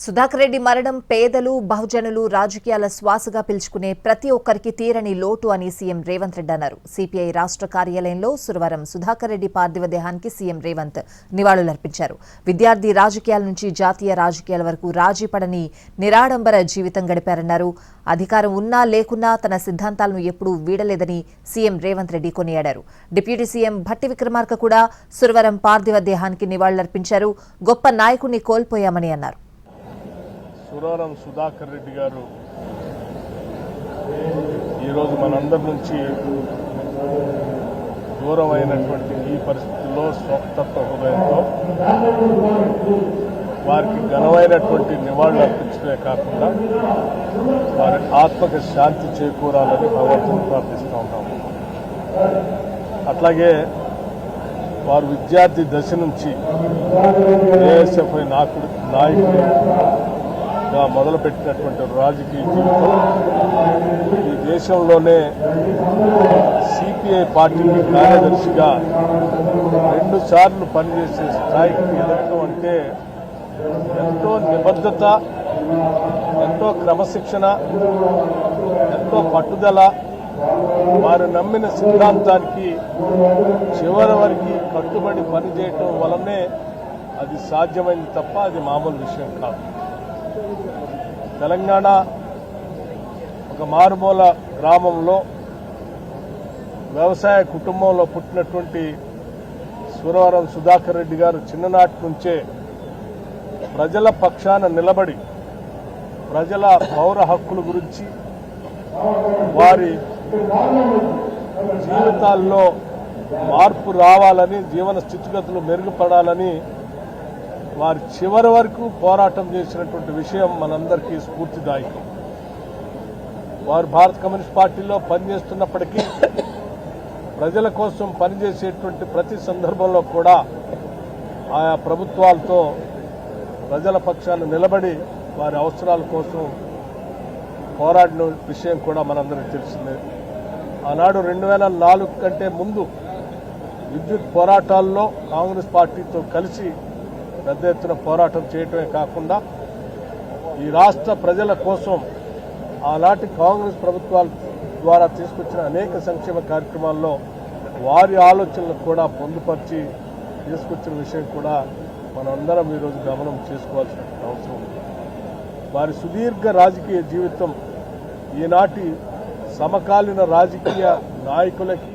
సుధాకర్ రెడ్డి మరణం పేదలు బహుజనులు రాజకీయాల శ్వాసగా పిలుచుకునే ప్రతి ఒక్కరికి తీరని లోటు అని సీఎం రేవంత్ రెడ్డి అన్నారు. సిపిఐ రాష్ట్ర కార్యాలయంలో శుక్రవారం సుధాకర్ రెడ్డి పార్థివ దేహానికి సీఎం రేవంత్ నివాళులర్పించారు. విద్యార్థి రాజకీయాల నుంచి జాతీయ రాజకీయాల వరకు రాజీపడని నిరాడంబర జీవితం గడిపారన్నారు. అధికారం ఉన్నా లేకున్నా తన సిద్ధాంతాలను ఎప్పుడూ వీడలేదని సీఎం రేవంత్ రెడ్డి కొనియాడారు. డిప్యూటీ సీఎం భట్టి విక్రమార్క కూడా శుక్రవారం పార్థివ దేహానికి నివాళులర్పించారు. గొప్ప నాయకుడిని కోల్పోయామని అన్నారు. సురవరం సుధాకర్ రెడ్డి గారు ఈరోజు మనందరి నుంచి దూరం అయినటువంటి ఈ పరిస్థితుల్లో స్వతత్వ హృదయంతో వారికి ఘనమైనటువంటి నివాళులు అర్పించడమే కాకుండా వారి ఆత్మకు శాంతి చేకూరాలని భగవంతుని ప్రార్థిస్తూ ఉంటాము. అట్లాగే వారు విద్యార్థి దశ నుంచి ఏఎస్ఎఫ్ఐ నాయకుడు మొదలుపెట్టినటువంటి రాజకీయ జీవితం ఈ దేశంలోనే సిపిఐ పార్టీకి కార్యదర్శిగా 2 సార్లు పనిచేసే స్థాయికి ఎదగడం అంటే ఎంతో నిబద్ధత, ఎంతో క్రమశిక్షణ, ఎంతో పట్టుదల, వారు నమ్మిన సిద్ధాంతానికి చివరి వరకు కట్టుబడి పనిచేయటం వలనే అది సాధ్యమైంది తప్ప అది మామూలు విషయం కాదు. తెలంగాణ ఒక మారుమూల గ్రామంలో వ్యవసాయ కుటుంబంలో పుట్టినటువంటి సురవరం సుధాకర్ రెడ్డి గారు చిన్ననాటి నుంచే ప్రజల పక్షాన నిలబడి ప్రజల పౌర హక్కుల గురించి, వారి జీవితాల్లో మార్పు రావాలని, జీవన స్థితిగతులు మెరుగుపడాలని వారి చివరి వరకు పోరాటం చేసినటువంటి విషయం మనందరికీ స్ఫూర్తిదాయకం. వారు భారత కమ్యూనిస్ట్ పార్టీలో పనిచేస్తున్నప్పటికీ ప్రజల కోసం పనిచేసేటువంటి ప్రతి సందర్భంలో కూడా ఆయా ప్రభుత్వాలతో ప్రజల పక్షాన నిలబడి వారి అవసరాల కోసం పోరాడిన విషయం కూడా మనందరికీ తెలిసిందే. ఆనాడు 2004 కంటే ముందు విద్యుత్ పోరాటాల్లో కాంగ్రెస్ పార్టీతో కలిసి పెద్ద ఎత్తున పోరాటం చేయటమే కాకుండా ఈ రాష్ట్ర ప్రజల కోసం ఆనాటి కాంగ్రెస్ ప్రభుత్వాల ద్వారా తీసుకొచ్చిన అనేక సంక్షేమ కార్యక్రమాల్లో వారి ఆలోచనలు కూడా పొందుపరిచి తీసుకొచ్చిన విషయం కూడా మనందరం ఈరోజు గమనం చేసుకోవాల్సిన అవసరం ఉంది. వారి సుదీర్ఘ రాజకీయ జీవితం ఈనాటి సమకాలీన రాజకీయ నాయకులకి,